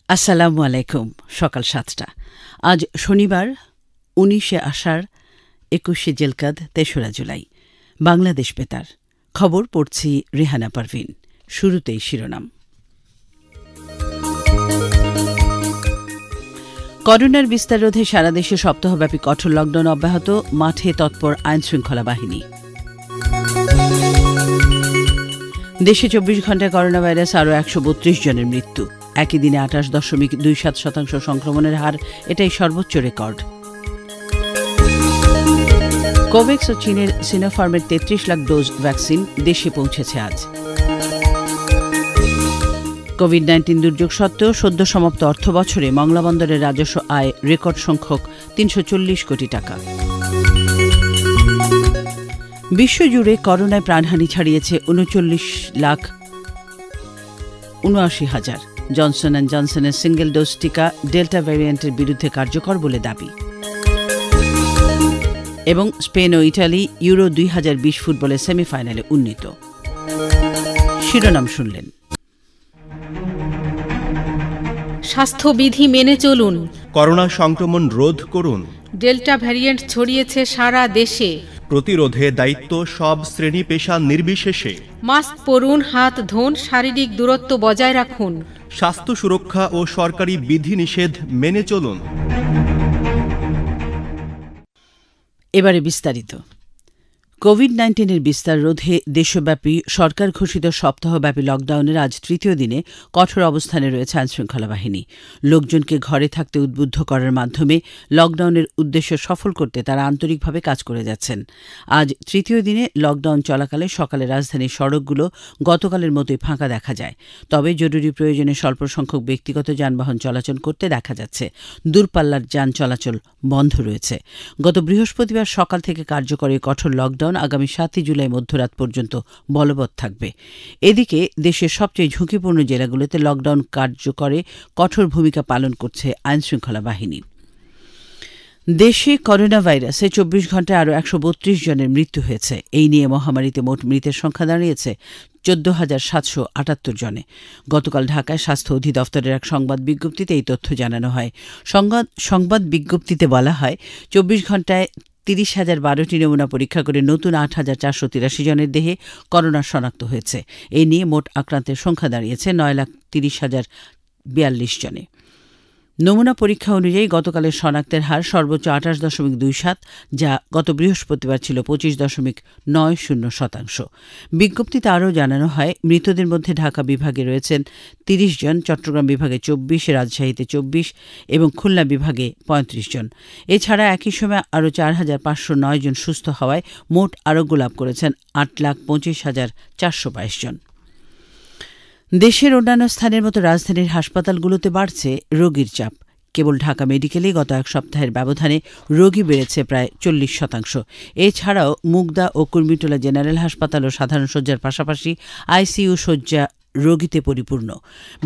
আসসালামু আলাইকুম। সকাল ৭টা। আজ শনিবার ১৯শে আষাঢ়, ২১শে জিলকাদ, ৩রা জুলাই। বাংলাদেশ বেতার খবর পড়ছি রেহানা পারভিন। শুরুতেই শিরোনাম। করোনার বিস্তার রোধে সারা দেশে সপ্তাহব্যাপী কঠোর লকডাউন অব্যাহত, মাঠে তৎপর আইনশৃঙ্খলা বাহিনী। দেশে ২৪ ঘণ্টায় করোনা ভাইরাস আরও ১৩২ জনের মৃত্যু। একই দিনে ২৮.২৭% সংক্রমণের হার, এটাই সর্বোচ্চ রেকর্ড। কোভ্যাক্স ও চীনের সিনোফার্মের ৩৩ লাখ ডোজ ভ্যাকসিন দেশে পৌঁছেছে আজ। কোভিড-১৯ দুর্যোগ সত্ত্বেও সদ্য সমাপ্ত অর্থ বছরে মংলা বন্দরের রাজস্ব আয় রেকর্ড সংখ্যক ৩৪০ কোটি টাকা। বিশ্বজুড়ে করোনায় প্রাণহানি ছাড়িয়েছে ৩৯,৭৯,০০০। জনসন অ্যান্ড জনসনের সিঙ্গেল ডোজ টিকা ডেল্টা ভ্যারিয়েন্টের বিরুদ্ধে কার্যকর বলে দাবি। এবং স্পেন ও ইটালি ইউরো ২০২০ ফুটবলের সেমিফাইনালে উন্নীত। শিরোনাম শুনলেন। স্বাস্থ্যবিধি মেনে চলুন, করোনা সংক্রমণ রোধ করুন। ডেল্টা ভ্যারিয়েন্ট ছড়িয়েছে সারা দেশে, প্রতিরোধে দায়িত্ব সব শ্রেণী পেশা নির্বিশেষে। মাস্ক পরুন, হাত ধোন, শারীরিক দূরত্ব বজায় রাখুন। স্বাস্থ্য সুরক্ষা ও সরকারি বিধিনিষেধ মেনে চলুন। এবারে বিস্তারিত। কোভিড-১৯ বিস্তার রোধে দেশব্যাপী সরকার ঘোষিত সপ্তাহব্যাপী লকডাউনের আজ তৃতীয় দিনে কঠোর অবস্থানে রয়েছে আইনশৃঙ্খলা বাহিনী। লোকজনকে ঘরে থাকতে উদ্বুদ্ধ করার মাধ্যমে লকডাউনের উদ্দেশ্য সফল করতে তারা আন্তরিকভাবে কাজ করে যাচ্ছেন। আজ তৃতীয় দিনে লকডাউন চলাকালে সকালে রাজধানীর সড়কগুলো গতকালের মতোই ফাঁকা দেখা যায়। তবে জরুরি প্রয়োজনে স্বল্প সংখ্যক ব্যক্তিগত যানবাহন চলাচল করতে দেখা যাচ্ছে। দূরপাল্লার যান চলাচল বন্ধ রয়েছে। গত বৃহস্পতিবার সকাল থেকে কার্যকর এই কঠোর লকডাউন আগামী ৭ই জুলাই মধ্যরাত পর্যন্ত বলবৎ থাকবে। এদিকে দেশের সবচেয়ে ঝুঁকিপূর্ণ জেলাগুলোতে লকডাউন কার্যকরে কঠোর ভূমিকা পালন করছে আইনশৃঙ্খলা বাহিনী। দেশে করোনা ভাইরাসে ২৪ ঘণ্টায় আরও ১৩২ জনের মৃত্যু হয়েছে। এই নিয়ে মহামারীতে মোট মৃতের সংখ্যা দাঁড়িয়েছে ১৪,৭৭৮ জনে। গতকাল ঢাকায় স্বাস্থ্য অধিদপ্তরের এক সংবাদ বিজ্ঞপ্তিতে এই তথ্য জানানো হয়। সংবাদ বিজ্ঞপ্তিতে বলা হয়, ২৪ ঘণ্টায় ৩০,০১২টি নমুনা পরীক্ষা করে নতুন ৮,৪৮৩ জনের দেহে করোনা শনাক্ত হয়েছে। এই নিয়ে মোট আক্রান্তের সংখ্যা দাঁড়িয়েছে ৯,৩০,০৪২ জনে। নমুনা পরীক্ষা অনুযায়ী গতকালের শনাক্তের হার সর্বোচ্চ ২৮.২৭, যা গত বৃহস্পতিবার ছিল ২৫.৯০%। বিজ্ঞপ্তিতে আরও জানানো হয়, মৃতদের মধ্যে ঢাকা বিভাগে রয়েছেন ৩০ জন, চট্টগ্রাম বিভাগে ২৪, রাজশাহীতে ২৪ এবং খুলনা বিভাগে ৩৫ জন। এছাড়া একই সময় আরও ৪,৫০৯ জন সুস্থ হওয়ায় মোট আরোগ্য লাভ করেছেন ৮,২৫,৪২২ জন। দেশের অন্যান্য স্থানের মতো রাজধানীর হাসপাতালগুলোতে বাড়ছে রোগীর চাপ। কেবল ঢাকা মেডিকেলেই গত এক সপ্তাহের ব্যবধানে রোগী বেড়েছে প্রায় ৪০%। এছাড়াও মুগদা ও কুর্মিটোলা জেনারেল হাসপাতাল ও সাধারণ শয্যার পাশাপাশি আইসিইউ শয্যা রোগীতে পরিপূর্ণ।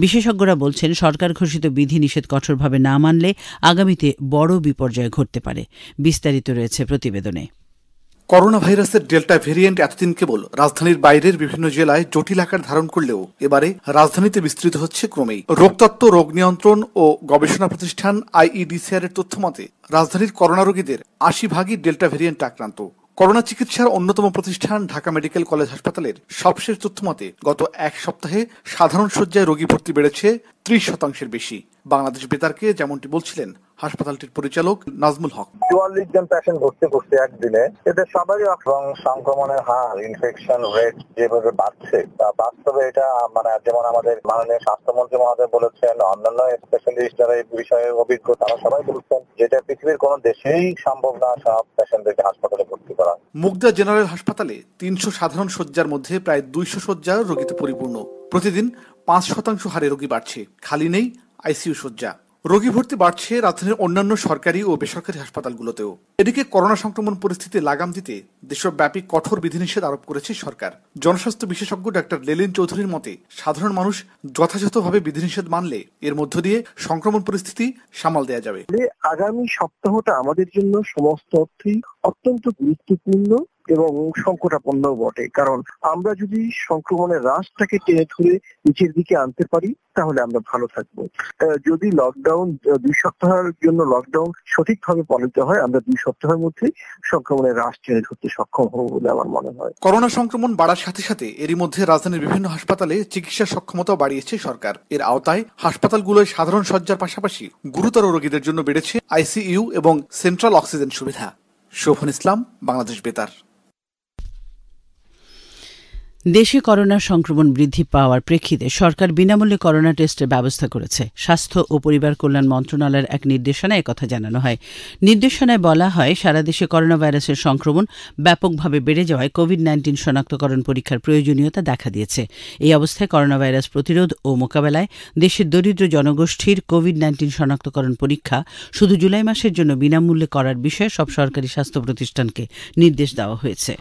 বিশেষজ্ঞরা বলছেন, সরকার ঘোষিত বিধিনিষেধ কঠোরভাবে না মানলে আগামীতে বড় বিপর্যয় ঘটতে পারে। বিস্তারিত রয়েছে প্রতিবেদনে। করোনা ভাইরাসের ডেল্টা ভেরিয়েন্ট এতদিন কেবল রাজধানীর বাইরের বিভিন্ন জেলায় জটিল আকার ধারণ করলেও এবারে রাজধানীতে বিস্তৃত হচ্ছে ক্রমেই। রোগতত্ত্ব, রোগ নিয়ন্ত্রণ ও গবেষণা প্রতিষ্ঠান IEDCR এর তথ্য মতে রাজধানীর করোনা রোগীদের ৮০% ডেল্টা ভেরিয়েন্ট আক্রান্ত। করোনা চিকিৎসার অন্যতম প্রতিষ্ঠান ঢাকা মেডিকেল কলেজ হাসপাতালের সবশেষ তথ্য মতে গত এক সপ্তাহে সাধারণ শয্যায় রোগী ভর্তি বেড়েছে ৩০% বেশি। বাংলাদেশ বেতারকে যেমনটি বলছিলেন হাসপাতালটির পরিচালক নাজমুল হক। ৪৪ জন পেশেন্ট ভর্তি করছে একদিনে। এদের সবারই সংক্রমণের হার, ইনফেকশন রেট যেভাবে বাড়ছে, তা বাস্তবে এটা যেমন আমাদের মাননীয় স্বাস্থ্যমন্ত্রী মহোদয় বলেছেন, অন্যান্য স্পেশালিস্ট যারা এই বিষয়ে অভিজ্ঞ তারা সবাই বলছেন যেটা পৃথিবীর কোনো দেশেই সম্ভব না সব পেশেন্টদেরকে হাসপাতালে ভর্তি করা। মুগদা জেনারেল হাসপাতালে ৩০০ সাধারণ শয্যার মধ্যে প্রায় ২০০ শয্যা রোগীতে পরিপূর্ণ। প্রতিদিন ৫% হারে রোগী বাড়ছে, খালি নেই আইসিইউ শয্যা। রোগী ভর্তি বাড়ছে রাজধানীর অন্যান্য সরকারি ও বেসরকারি হাসপাতালগুলোতেও। এদিকে করোনা সংক্রমণ পরিস্থিতি লাগাম দিতে দেশব্যাপী কঠোর বিধিনিষেধ আরোপ করেছে সরকার। জনস্বাস্থ্য বিশেষজ্ঞ ডাক্তার লেলিন চৌধুরীর মতে, সাধারণ মানুষ যথাযথভাবে বিধিনিষেধ মানলে এর মধ্য দিয়ে সংক্রমণ পরিস্থিতি সামাল দেওয়া যাবে। আগামী সপ্তাহটা আমাদের জন্য সমস্ত অর্থেই অত্যন্ত গুরুত্বপূর্ণ এবং সংকটাপন্ন বটে। কারণ আমরা যদি সংক্রমণের হ্রাসটাকে টেনে ধরে নিচের দিকে আনতে পারি তাহলে আমরা ভালো থাকবো। যদি লকডাউন 2 সপ্তাহের জন্য লকডাউন সঠিকভাবে পালিত হয়, আমরা 2 সপ্তাহের মধ্যে সংক্রমণের হ্রাস টেনে ধরতে সক্ষম হব বলে আমার মনে হয়। করোনা সংক্রমণ বাড়ার সাথে সাথে এরই মধ্যে রাজধানীর বিভিন্ন হাসপাতালে চিকিৎসা সক্ষমতাও বাড়িয়েছে সরকার। এর আওতায় হাসপাতালগুলোয় সাধারণ শয্যার পাশাপাশি গুরুতর রোগীদের জন্য বেড়েছে আইসিইউ এবং সেন্ট্রাল অক্সিজেন সুবিধা। শোভন ইসলাম, বাংলাদেশ বেতার। দেশে করোনা সংক্রমণ বৃদ্ধি পাওয়ার প্রেক্ষিতে সরকার বিনামূল্যে করোনা টেস্টের ব্যবস্থা করেছে। স্বাস্থ্য ও পরিবার কল্যাণ মন্ত্রণালয়ের এক নির্দেশনায় একথা জানানো হয়। নির্দেশনায় বলা হয়, সারা দেশে করোনা ভাইরাসের সংক্রমণ ব্যাপকভাবে বেড়ে যাওয়ায় কোভিড-19 শনাক্তকরণ পরীক্ষার প্রয়োজনীয়তা দেখা দিয়েছে। এই অবস্থায় করোনা ভাইরাস প্রতিরোধ ও মোকাবেলায় দেশের দরিদ্র জনগোষ্ঠীর কোভিড-19 শনাক্তকরণ পরীক্ষা শুধু জুলাই মাসের জন্য বিনামূল্যে করার বিষয়ে সব সরকারি স্বাস্থ্য প্রতিষ্ঠানকে নির্দেশ দেওয়া হয়েছে।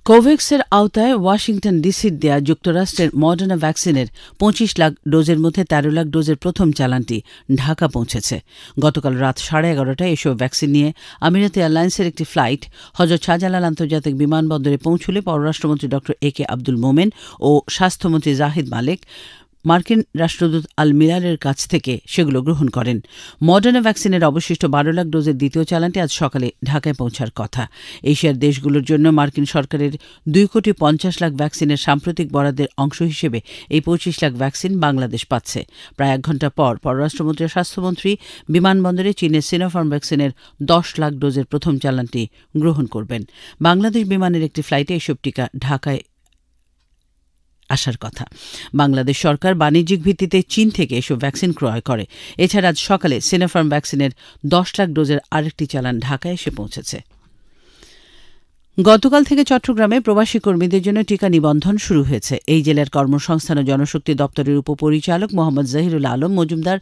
কোভ্যাক্সের আওতায় ওয়াশিংটন ডিসির দেয়া যুক্তরাষ্ট্রের মডার্না ভ্যাকসিনের 25 লাখ ডোজের মধ্যে 13 লাখ ডোজের প্রথম চালানটি ঢাকা পৌঁছেছে। গতকাল রাত 11:30টায় এসব ভ্যাকসিন নিয়ে আমিরাত এয়ারলাইন্সের একটি ফ্লাইট হযরত শাহজালাল আন্তর্জাতিক বিমানবন্দরে পৌঁছলে পররাষ্ট্রমন্ত্রী ড এ কে আব্দুল মোমেন ও স্বাস্থ্যমন্ত্রী জাহিদ মালেক মার্কিন রাষ্ট্রদূত আল মিলারের কাছ থেকে সেগুলো গ্রহণ করেন। মডার্না ভ্যাকসিনের অবশিষ্ট 12 লাখ ডোজের দ্বিতীয় চালানটি আজ সকালে ঢাকায় পৌঁছার কথা। এশিয়ার দেশগুলোর জন্য মার্কিন সরকারের 2,50,00,000 ভ্যাকসিনের সাম্প্রতিক বরাদ্দের অংশ হিসেবে এই 25 লাখ ভ্যাকসিন বাংলাদেশ পাচ্ছে। প্রায় 1 ঘণ্টা পর পররাষ্ট্রমন্ত্রী ও স্বাস্থ্যমন্ত্রী বিমানবন্দরে চীনের সিনোফার্ম ভ্যাকসিনের 10 লাখ ডোজের প্রথম চালানটি গ্রহণ করবেন। বাংলাদেশ বিমানের একটি ফ্লাইটে এসব টিকা ঢাকায় আসার কথা। বাংলাদেশ সরকার বাণিজ্যিক ভিত্তিতে চীন থেকে এসব ভ্যাকসিন ক্রয় করে। এছাড়া আজ সকালে সিনোফার্ম ভ্যাকসিনের 10 লাখ ডোজের আরেকটি চালান ঢাকায় এসে পৌঁছেছে। গতকাল থেকে চট্টগ্রামে প্রবাসী কর্মীদের জন্য টিকা নিবন্ধন শুরু হয়েছে। এই জেলার কর্মসংস্থান ও জনশক্তি দপ্তরের উপপরিচালক মোহাম্মদ জাহিরুল আলম মজুমদার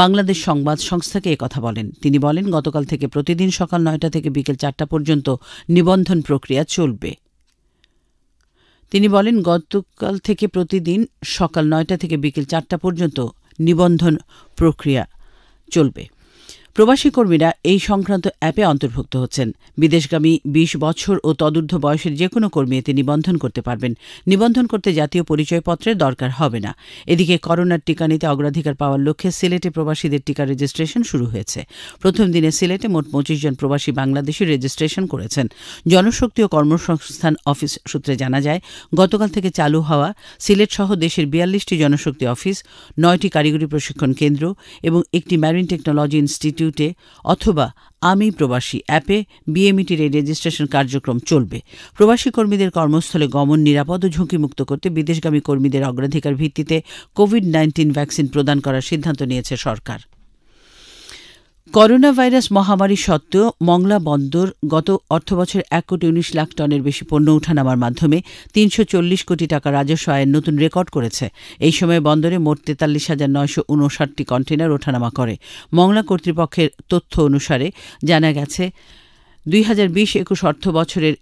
বাংলাদেশ সংবাদ সংস্থাকে একথা বলেন। তিনি বলেন, গতকাল থেকে প্রতিদিন সকাল 9টা থেকে বিকেল 4টা পর্যন্ত নিবন্ধন প্রক্রিয়া চলবে। তিনি বলেন, গতকাল থেকে প্রতিদিন সকাল 9টা থেকে বিকেল 4টা পর্যন্ত নিবন্ধন প্রক্রিয়া চলবে। প্রবাসী কর্মীরা এই সংক্রান্ত অ্যাপে অন্তর্ভুক্ত হচ্ছেন। বিদেশগামী 20 বছর ও তদূর্ধ্ব বয়সের যে কোনো কর্মী এতে নিবন্ধন করতে পারবেন। নিবন্ধন করতে জাতীয় পরিচয়পত্রের দরকার হবে না। এদিকে করোনার টিকা নিতে অগ্রাধিকার পাওয়ার লক্ষ্যে সিলেটে প্রবাসীদের টিকা রেজিস্ট্রেশন শুরু হয়েছে। প্রথম দিনে সিলেটে মোট 25 জন প্রবাসী বাংলাদেশি রেজিস্ট্রেশন করেছেন। জনশক্তি ও কর্মসংস্থান অফিস সূত্রে জানা যায়, গতকাল থেকে চালু হওয়া সিলেট সহ দেশের 42টি জনশক্তি অফিস, 9টি কারিগরি প্রশিক্ষণ কেন্দ্র এবং একটি ম্যারিন টেকনোলজি ইনস্টিটিউটে অথবা আমি প্রবাসী অ্যাপে বিএমইটির এই রেজিস্ট্রেশন কার্যক্রম চলবে। প্রবাসী কর্মীদের কর্মস্থলে গমন নিরাপদ ও ঝুঁকিমুক্ত করতে বিদেশগামী কর্মীদের অগ্রাধিকার ভিত্তিতে কোভিড-19 ভ্যাকসিন প্রদান করার সিদ্ধান্ত নিয়েছে সরকার। করোনা ভাইরাস মহামারী সত্ত্বেও মংলা বন্দর গত অর্থবছরে 1,19,00,000 টনের বেশি পণ্য ওঠানামার মাধ্যমে 340 কোটি টাকা রাজস্ব আয়ের নতুন রেকর্ড করেছে। এই সময় বন্দরে মোট 43,959টি কন্টেইনার ওঠানামা করে। মংলা কর্তৃপক্ষের তথ্য অনুসারে জানা গেছে, 2020-21 অর্থ বছরের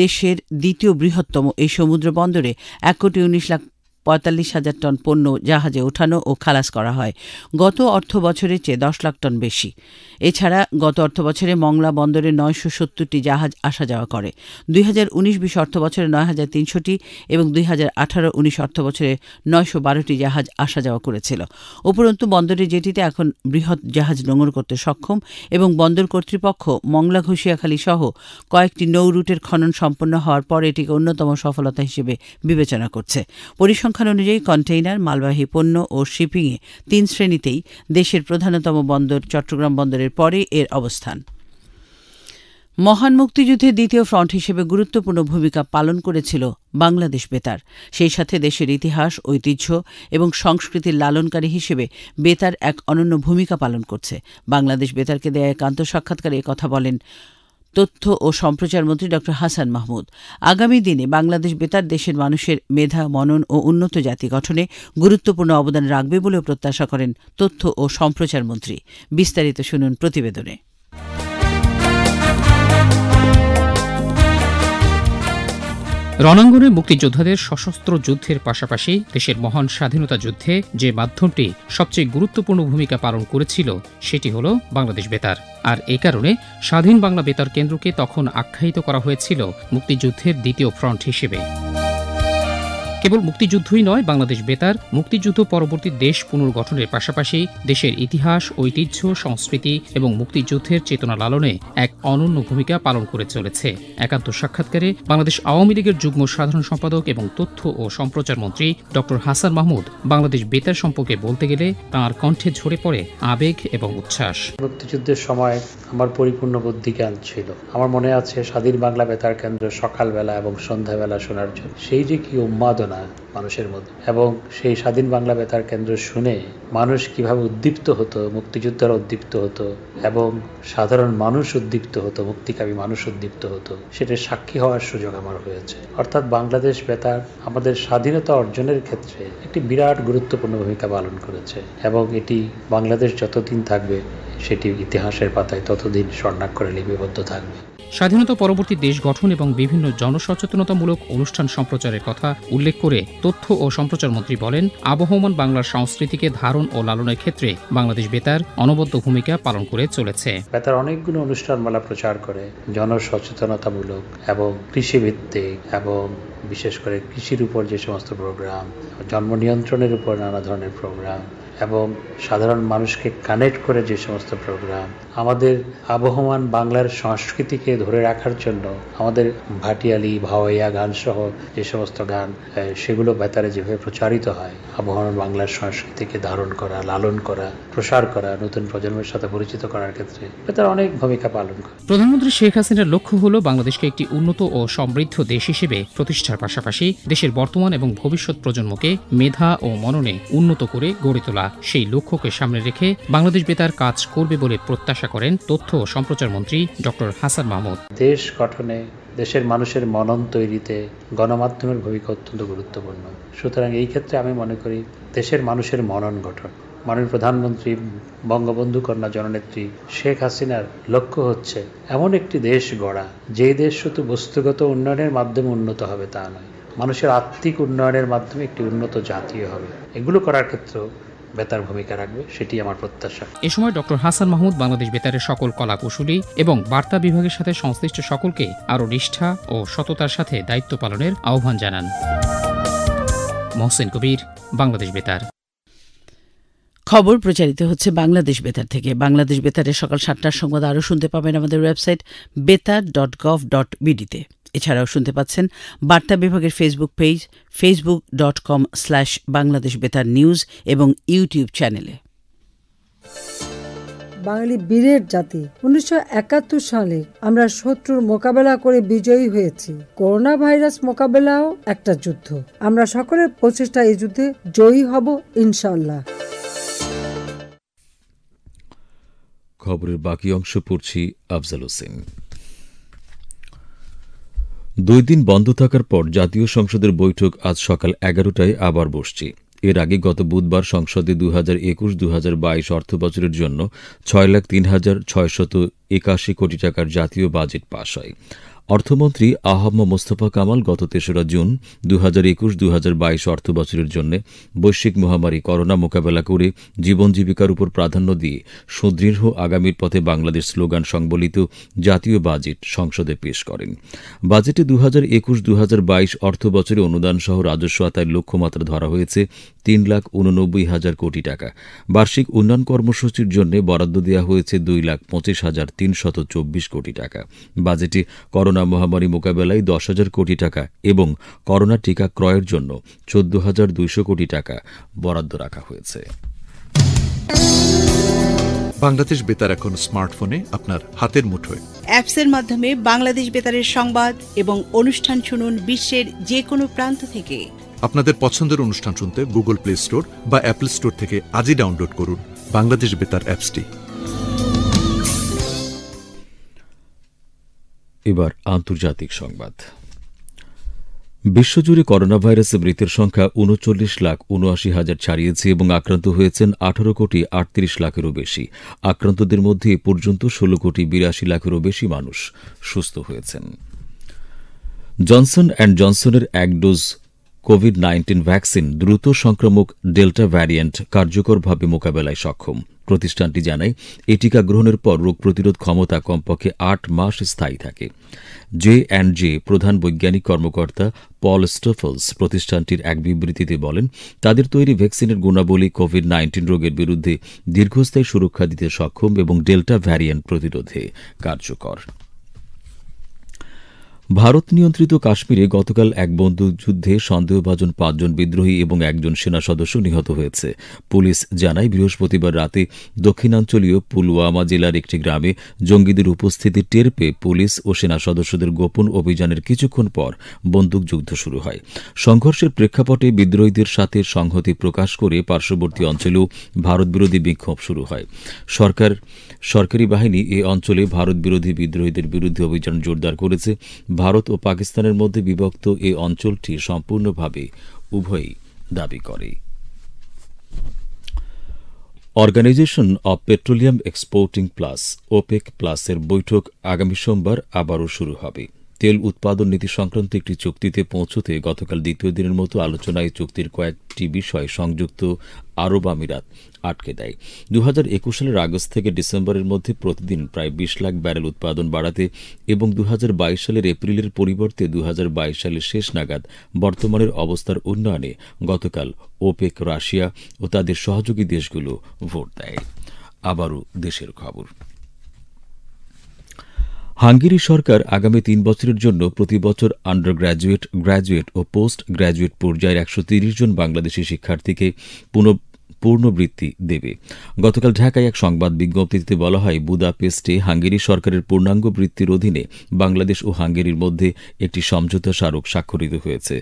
দেশের দ্বিতীয় বৃহত্তম এই সমুদ্র বন্দরে 1,19,45,000 টন পণ্য জাহাজে ওঠানো ও খালাস করা হয়। গত অর্থ বছরের চেয়ে 10 লাখ টন বেশি। এছাড়া গত অর্থ বছরে মংলা বন্দরে 970টি জাহাজ আসা যাওয়া করে। 2019-20 অর্থ বছরে 9,300টি এবং 2018-19 অর্থ বছরে 912টি জাহাজ আসা যাওয়া করেছিল। উপরন্তু বন্দরের জেটিতে এখন বৃহৎ জাহাজ নোঙর করতে সক্ষম এবং বন্দর কর্তৃপক্ষ মংলা ঘষিয়াখালী সহ কয়েকটি নৌ রুটের খনন সম্পন্ন হওয়ার পর এটিকে অন্যতম সফলতা হিসেবে বিবেচনা করছে। পরিসংখ্যান অনুযায়ী কন্টেইনার, মালবাহী পণ্য ও শিপিংয়ে 3 শ্রেণীতেই দেশের প্রধানতম বন্দর চট্টগ্রাম বন্দরের পরে এর অবস্থান। মহান মুক্তিযুদ্ধের দ্বিতীয় ফ্রন্ট হিসেবে গুরুত্বপূর্ণ ভূমিকা পালন করেছিল বাংলাদেশ বেতার। সেই সাথে দেশের ইতিহাস, ঐতিহ্য এবং সংস্কৃতির লালনকারী হিসেবে বেতার এক অনন্য ভূমিকা পালন করছে। বাংলাদেশ বেতারকে দেয়া একান্ত সাক্ষাৎকারে কথা বলেন তথ্য ও সম্প্রচার মন্ত্রী ড হাসান মাহমুদ। আগামী দিনে বাংলাদেশ বেতার দেশের মানুষের মেধা, মনন ও উন্নত জাতি গঠনে গুরুত্বপূর্ণ অবদান রাখবে বলেও প্রত্যাশা করেন তথ্য ও সম্প্রচার মন্ত্রী। বিস্তারিত শুনুন প্রতিবেদনে। রণাঙ্গনে মুক্তিযোদ্ধাদের সশস্ত্র যুদ্ধের পাশাপাশি দেশের মহান স্বাধীনতা যুদ্ধে যে মাধ্যমটি সবচেয়ে গুরুত্বপূর্ণ ভূমিকা পালন করেছিল সেটি হল বাংলাদেশ বেতার। আর এ কারণে স্বাধীন বাংলা বেতার কেন্দ্রকে তখন আখ্যায়িত করা হয়েছিল মুক্তিযুদ্ধের দ্বিতীয় ফ্রন্ট হিসেবে। কেবল মুক্তিযুদ্ধই নয়, বাংলাদেশ বেতার মুক্তিযুদ্ধ পরবর্তী দেশ পুনর্গঠনের পাশাপাশি দেশের ইতিহাস, ঐতিহ্য, সংস্কৃতি এবং মুক্তিযুদ্ধের চেতনা লালনে এক অনন্য ভূমিকা পালন করে চলেছে। একান্ত সাক্ষাৎকারে বাংলাদেশ আওয়ামী লীগের যুগ্ম সাধারণ সম্পাদক এবং তথ্য ও সম্প্রচার মন্ত্রী ডক্টর হাসান মাহমুদ বাংলাদেশ বেতার সম্পর্কে বলতে গেলে তাঁর কণ্ঠে ঝরে পড়ে আবেগ এবং উচ্ছ্বাস। মুক্তিযুদ্ধের সময় আমার পরিপূর্ণ বুদ্ধিজ্ঞান ছিল। আমার মনে আছে স্বাধীন বাংলা বেতার কেন্দ্র সকালবেলা এবং সন্ধ্যাবেলা শোনার জন্য সেই যে কি উন্মাদনা মানুষের মধ্যে, এবং সেই স্বাধীন বাংলা বেতার কেন্দ্র শুনে মানুষ কিভাবে উদ্দীপ্ত হতো, মুক্তিযোদ্ধারা উদ্দীপ্ত হতো এবং সাধারণ মানুষ উদ্দীপ্ত হতো, মুক্তিকামী মানুষ উদ্দীপ্ত হতো, সেটা সাক্ষী হওয়ার সুযোগ আমার হয়েছে। অর্থাৎ বাংলাদেশ বেতার আমাদের স্বাধীনতা অর্জনের ক্ষেত্রে একটি বিরাট গুরুত্বপূর্ণ ভূমিকা পালন করেছে এবং এটি বাংলাদেশ যতদিন থাকবে সেটি ইতিহাসের পাতায় ততদিন স্বর্ণাক্ষরে লিপিবদ্ধ থাকবে। স্বাধীনতা পরবর্তী দেশ গঠন এবং বিভিন্ন জনসচেতনতামূলক অনুষ্ঠান সম্প্রচারের কথা উল্লেখ করে তথ্য ও সম্প্রচার মন্ত্রী বলেন, আবহমান বাংলার সংস্কৃতিকে ধারণ ও লালনের ক্ষেত্রে বাংলাদেশ বেতার অনবদ্য ভূমিকা পালন করে চলেছে। বেতার অনেকগুলো অনুষ্ঠানমালা প্রচার করে, জনসচেতনতামূলক এবং কৃষিভিত্তিক এবং বিশেষ করে কৃষির উপর যে সমস্ত প্রোগ্রাম, জন্ম নিয়ন্ত্রণের উপর নানা ধরনের প্রোগ্রাম এবং সাধারণ মানুষকে কানেক্ট করে যে সমস্ত প্রোগ্রাম, আমাদের আবহমান বাংলার সংস্কৃতিকে ধরে রাখার জন্য আমাদের ভাটিয়ালি, ভাওয়াইয়া গান সহ যে সমস্ত গান সেগুলো বেতারে যেভাবে প্রচারিত হয়, আবহমান বাংলার সংস্কৃতিকে ধারণ করা, লালন করা, প্রসার করা, নতুন প্রজন্মের সাথে পরিচিত করার ক্ষেত্রে বেতার অনেক ভূমিকা পালন করে। প্রধানমন্ত্রী শেখ হাসিনার লক্ষ্য হল বাংলাদেশকে একটি উন্নত ও সমৃদ্ধ দেশ হিসেবে প্রতিষ্ঠার পাশাপাশি দেশের বর্তমান এবং ভবিষ্যৎ প্রজন্মকে মেধা ও মননে উন্নত করে গড়ে তোলা। সেই লক্ষ্যকে সামনে রেখে বাংলাদেশ বেতার কাজ করবে বলে প্রত্যাশা করেন তথ্য ও সম্প্রচার মন্ত্রী ডক্টর হাসান মাহমুদ। দেশ গঠনে, দেশের মানুষের মনন তৈরিতে গণমাধ্যমের ভূমিকা অত্যন্ত গুরুত্বপূর্ণ। সুতরাং এই ক্ষেত্রে আমি মনে করি দেশের মানুষের মনন গঠন, মাননীয় প্রধানমন্ত্রী বঙ্গবন্ধু কন্যা জননেত্রী শেখ হাসিনার লক্ষ্য হচ্ছে এমন একটি দেশ গড়া, যে দেশ শুধু বস্তুগত উন্নয়নের মাধ্যমে উন্নত হবে তা নয়, মানুষের আত্মিক উন্নয়নের মাধ্যমে একটি উন্নত জাতীয় হবে। এগুলো করার ক্ষেত্রেও বেতার ভূমিকা রাখবে, সেটি আমার প্রত্যাশা। এ সময় ডক্টর হাসান মাহমুদ বাংলাদেশ বেতারের সকল কলা কুশলী এবং বার্তা বিভাগের সাথে সংশ্লিষ্ট সকলকে আরও নিষ্ঠা ও সততার সাথে দায়িত্ব পালনের আহ্বান জানান। মহসেন কবির, বাংলাদেশ বেতার। খবর প্রচারিত হচ্ছে বাংলাদেশ বেতার থেকে। বাংলাদেশ বেতারের সকাল ৭টার সংবাদ আরও শুনতে পাবেন আমাদের ওয়েবসাইট betar.gov.bd-তে। এছাড়াও শুনতে পাচ্ছেন বার্তা বিভাগের ফেসবুক পেজ facebook.com/বাংলাদেশ বেতার নিউজ এবং ইউটিউব চ্যানেলে। বাঙালি বীরের জাতি, 1971 সালে আমরা শত্রুর মোকাবেলা করে বিজয়ী হয়েছি। করোনা ভাইরাস মোকাবেলাও একটা যুদ্ধ। আমরা সকলের প্রচেষ্টা এই যুদ্ধে জয়ী হব ইনশাআল্লাহ। খবরের বাকি অংশ পড়ছি আফজাল হোসেন। 2 দিন বন্ধ থাকার পর জাতীয় সংসদের বৈঠক আজ সকাল 11টায় আবার বসছে। এর আগে গত বুধবার সংসদে 2021-2022 অর্থবছরের জন্য 6,03,681 কোটি টাকার জাতীয় বাজেট পাস হয়। অর্থমন্ত্রী আহম মোস্তফা কামাল গত 3রা জুন 2021-2022 অর্থবছরের জন্য বৈশ্বিক মহামারী করোনা মোকাবেলা করে জীবন জীবিকার উপর প্রাধান্য দিয়ে সুদৃঢ় আগামীর পথে বাংলাদেশ স্লোগান সংবলিত জাতীয় বাজেট সংসদে পেশ করেন। বাজেটে 2021-2022 অর্থবছরে অনুদান সহ রাজস্ব আদায়ের লক্ষ্যমাত্রা ধরা হয়েছে 3,89,000 কোটি টাকা। বার্ষিক উন্নয়ন কর্মসূচির জন্য বরাদ্দ দেওয়া হয়েছে 2,25,324 কোটি টাকা। বাজেটে করোনা মহামারী মোকাবেলায় 10,000 কোটি টাকা এবং করোনা টিকা ক্রয়ের জন্য 14,200 কোটি টাকা বরাদ্দ রাখা হয়েছে। বাংলাদেশ বেতার এখন স্মার্টফোনে আপনার হাতের মুঠোয়। অ্যাপসের মাধ্যমে বাংলাদেশ বেতারের সংবাদ এবং অনুষ্ঠান শুনুন বিশ্বের যে কোনো প্রান্ত থেকে। আপনাদের পছন্দের অনুষ্ঠান শুনতে গুগল প্লে স্টোর বা অ্যাপল স্টোর থেকে আজই ডাউনলোড করুন বাংলাদেশ বেতার অ্যাপসটি। এবার আন্তর্জাতিক সংবাদ। বিশ্বজুড়ে করোনা ভাইরাসে মৃতের সংখ্যা 39,79,000 ছাড়িয়েছে এবং আক্রান্ত হয়েছেন 18,38,00,000-এরও বেশি। আক্রান্তদের মধ্যে এ পর্যন্ত 16,82,00,000-এরও বেশি মানুষ সুস্থ হয়েছেন। জনসন অ্যান্ড জনসনের 1 ডোজ কোভিড-19 ভ্যাকসিন দ্রুত সংক্রামক ডেল্টা ভ্যারিয়েন্ট কার্যকরভাবে মোকাবেলায় সক্ষম। প্রতিষ্ঠানটি জানায় এই টিকা গ্রহণের পর রোগ প্রতিরোধ ক্ষমতা কমপক্ষে 8 মাস স্থায়ী থাকে। জে প্রধান বৈজ্ঞানিক কর্মকর্তা পল স্টোফলস প্রতিষ্ঠানটির এক বিবৃতিতে বলেন, তাদের তৈরি ভ্যাকসিনের গুণাবলী কোভিড-19 রোগের বিরুদ্ধে দীর্ঘস্থায়ী সুরক্ষা দিতে সক্ষম এবং ডেল্টা ভ্যারিয়েন্ট প্রতিরোধে কার্যকর। ভারত নিয়ন্ত্রিত কাশ্মীরে গতকাল এক বন্দুকযুদ্ধে সন্দেহভাজন 5 জন বিদ্রোহী এবং 1 জন সেনা সদস্য নিহত হয়েছে। পুলিশ জানায়, বৃহস্পতিবার রাতে দক্ষিণাঞ্চলীয় পুলওয়ামা জেলার একটি গ্রামে জঙ্গিদের উপস্থিতি টের পেয়ে পুলিশ ও সেনা সদস্যদের গোপন অভিযানের কিছুক্ষণ পর বন্দুকযুদ্ধ শুরু হয়। সংঘর্ষের প্রেক্ষাপটে বিদ্রোহীদের সাথে সংহতি প্রকাশ করে পার্শ্ববর্তী অঞ্চলেও ভারতবিরোধী বিক্ষোভ শুরু হয়। সরকারি বাহিনী এ অঞ্চলে ভারতবিরোধী বিদ্রোহীদের বিরুদ্ধে অভিযান জোরদার করেছে। ভারত ও পাকিস্তানের মধ্যে বিভক্ত এ অঞ্চলটি সম্পূর্ণভাবে উভয়ই দাবি করে। Organization of petroleum exporting plus OPEC প্লাসের বৈঠক আগামী সোমবার আবারও শুরু হবে। তেল উৎপাদন নীতি সংক্রান্ত একটি চুক্তিতে পৌঁছতে গতকাল দ্বিতীয় দিনের মতো আলোচনায় চুক্তির কয়েকটি বিষয় সংযুক্ত আরব আমিরাত আটকে দেয়। 2021 সালের আগস্ট থেকে ডিসেম্বরের মধ্যে প্রতিদিন প্রায় 20 লাখ ব্যারেল উৎপাদন বাড়াতে এবং 2022 সালের এপ্রিলের পরিবর্তে 2022 সালের শেষ নাগাদ বর্তমানের অবস্থার উন্নয়নে গতকাল ওপেক, রাশিয়া ও তাদের সহযোগী দেশগুলো ভোট দেয়। আবারও দেশের খবর। হাঙ্গেরি সরকার আগামী 3 বছরের জন্য প্রতি বছর আন্ডার গ্র্যাজুয়েট ও পোস্ট গ্র্যাজুয়েট পর্যায়ের 130 জন বাংলাদেশি শিক্ষার্থীকে পূর্ণবৃত্তি দেবে। গতকাল ঢাকায় এক সংবাদ বিজ্ঞপ্তিতে বলা হয়, বুদাপেস্টে হাঙ্গেরি সরকারের পূর্ণাঙ্গ বৃত্তির অধীনে বাংলাদেশ ও হাঙ্গেরির মধ্যে একটি সমঝোতা স্মারক স্বাক্ষরিত হয়েছে।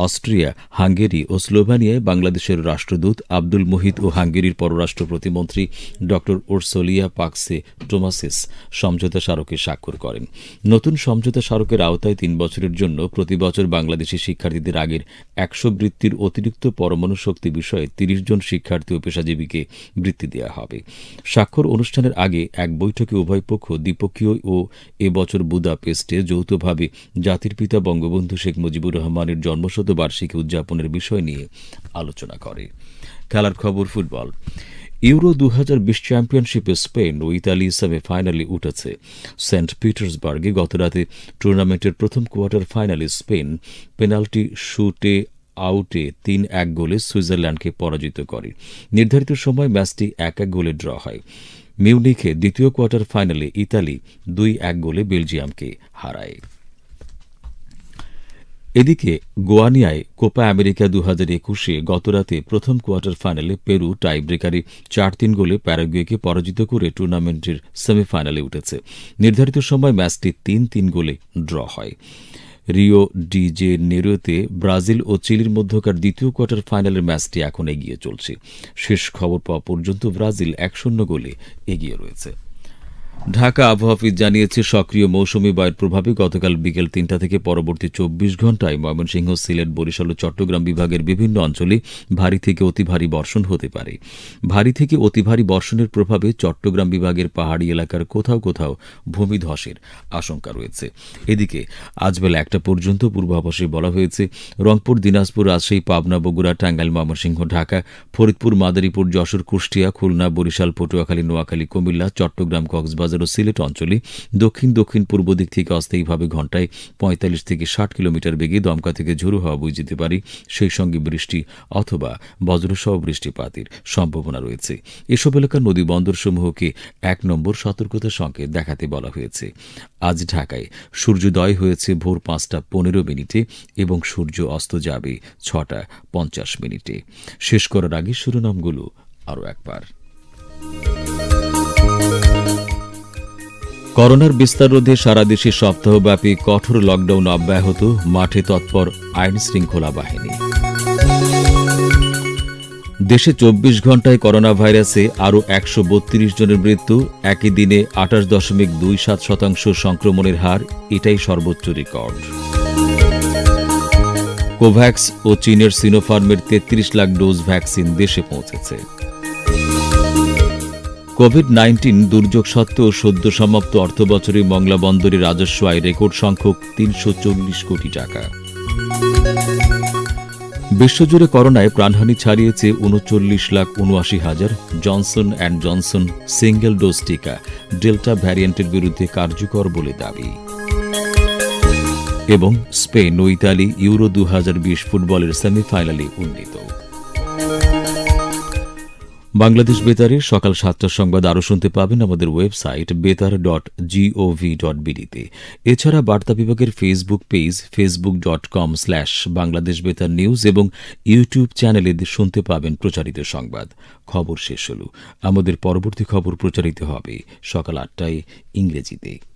অস্ট্রিয়া, হাঙ্গেরি ও স্লোভানিয়ায় বাংলাদেশের রাষ্ট্রদূত আব্দুল মুহিত ও হাঙ্গেরির পররাষ্ট্র প্রতিমন্ত্রী ড উর্সুলিয়া পাকসে টোমাসিস সমঝোতা স্মারকে স্বাক্ষর করেন। নতুন সমঝোতা স্মারকের আওতায় 3 বছরের জন্য প্রতি বছর বাংলাদেশি শিক্ষার্থীদের আগের 100 বৃত্তির অতিরিক্ত পরমাণু শক্তি বিষয়ে 30 জন শিক্ষার্থী ও পেশাজীবীকে বৃত্তি দেওয়া হবে। স্বাক্ষর অনুষ্ঠানের আগে এক বৈঠকে উভয় পক্ষ দ্বিপক্ষীয় ও এবছর বুদাপেস্টে যৌথভাবে জাতির পিতা বঙ্গবন্ধু শেখ মুজিবুর রহমানের জন্মশতবার্ষিকী উদযাপনের বিষয় নিয়ে আলোচনা করে। খেলার খবর। ফুটবল। ইউরো 2020 চ্যাম্পিয়নশিপে স্পেন ও ইতালি সেমিফাইনালে উঠেছে। সেন্ট পিটার্সবার্গে গতরাতে টুর্নামেন্টের প্রথম কোয়ার্টার ফাইনালে স্পেন পেনাল্টি শুটে আউটে 3-1 গোলে সুইজারল্যান্ডকে পরাজিত করে। নির্ধারিত সময় ম্যাচটি 1-1 গোলে ড্র হয়। মিউনিখে দ্বিতীয় কোয়ার্টার ফাইনালে ইতালি 2-1 গোলে বেলজিয়ামকে হারায়। এদিকে গোয়ানিয়ায় কোপা আমেরিকা 2021-এ গতরাতে প্রথম কোয়ার্টার ফাইনালে পেরু টাই ব্রেকারে 4-3 গোলে প্যারাগুয়েকে পরাজিত করে টুর্নামেন্টের সেমিফাইনালে উঠেছে। নির্ধারিত সময় ম্যাচটি 3-3 গোলে ড্র হয়। রিও ডি জেনেরোতে ব্রাজিল ও চিলির মধ্যকার দ্বিতীয় কোয়ার্টার ফাইনালের ম্যাচটি এখন এগিয়ে চলছে। শেষ খবর পাওয়া পর্যন্ত ব্রাজিল 1-0 গোলে এগিয়ে রয়েছে। ঢাকা আবহাওয়া অফিস জানিয়েছে, সক্রিয় মৌসুমী বায়ুর প্রভাবে গতকাল বিকেল 3টা থেকে পরবর্তী 24 ঘণ্টায় ময়মনসিংহ, সিলেট, বরিশাল ও চট্টগ্রাম বিভাগের বিভিন্ন অঞ্চলে ভারী থেকে অতি ভারী বর্ষণ হতে পারে। ভারী থেকে অতি ভারী বর্ষণের প্রভাবে চট্টগ্রাম বিভাগের পাহাড়ি এলাকার কোথাও কোথাও ভূমিধসের আশঙ্কা রয়েছে। এদিকে আজ বেলা 1টা পর্যন্ত পূর্বাভাসে বলা হয়েছে, রংপুর, দিনাজপুর, রাজশাহী, পাবনা, বগুড়া, টাঙ্গাইল, ময়মনসিংহ, ঢাকা, ফরিদপুর, মাদারীপুর, যশোর, কুষ্টিয়া, খুলনা, বরিশাল, পটুয়াখালী, নোয়াখালী, কুমিল্লা, চট্টগ্রাম, কক্সবাজার ও সিলেট অঞ্চলে দক্ষিণ পূর্ব দিক থেকে অস্থায়ীভাবে ঘণ্টায় 45 থেকে 60 কিলোমিটার বেগে দমকা থেকে ঝোড়ো হাওয়া বয়ে যেতে পারে। সেই সঙ্গে বৃষ্টি অথবা বজ্রসহ বৃষ্টিপাতের সম্ভাবনা রয়েছে। এসব এলাকার নদী বন্দরসমূহকে 1 নম্বর সতর্কতা সংকেত দেখাতে বলা হয়েছে। আজ ঢাকায় সূর্যোদয় হয়েছে ভোর 5:15 এবং সূর্য অস্ত যাবে 6:50। শেষ করার আগে শিরোনামগুলো আরও একবার। করোনার বিস্তার রোধে সারা দেশে সপ্তাহব্যাপী কঠোর লকডাউন অব্যাহত, মাঠে তৎপর আইন শৃঙ্খলা বাহিনী। দেশে 24 ঘণ্টায় করোনা ভাইরাসে আরও 132 জনের মৃত্যু, একই দিনে 28.27% সংক্রমণের হার, এটাই সর্বোচ্চ রেকর্ড। কোভ্যাক্স ও চীনের সিনোফার্মের 33 লাখ ডোজ ভ্যাকসিন দেশে পৌঁছেছে। কোভিড-19 দুর্যোগ সত্ত্বেও সদ্য সমাপ্ত অর্থবছরে মংলা বন্দরে রাজস্ব আয় রেকর্ড সংখ্যক ৩৪০ কোটি টাকা। বিশ্বজুড়ে করোনায় প্রাণহানি ছাড়িয়েছে ৩৯,৭৯,০০০। Johnson and Johnson single dose টিকা ডেল্টা ভ্যারিয়েন্টের বিরুদ্ধে কার্যকর বলে দাবি। এবং স্পেন ও ইতালি ইউরো 2020 ফুটবলের সেমিফাইনালে উন্নীত। বাংলাদেশ বেতারের সকাল 7টার সংবাদ আরও শুনতে পাবেন আমাদের ওয়েবসাইট betar.gov.bd-তে। এছাড়া বার্তা বিভাগের ফেসবুক পেজ facebook.com/বাংলাদেশ বেতার নিউজ এবং ইউটিউব চ্যানেলে শুনতে পাবেন প্রচারিত সংবাদ। খবর শেষ হল। আমাদের পরবর্তী খবর প্রচারিত হবে সকাল 8টায় ইংরেজিতে।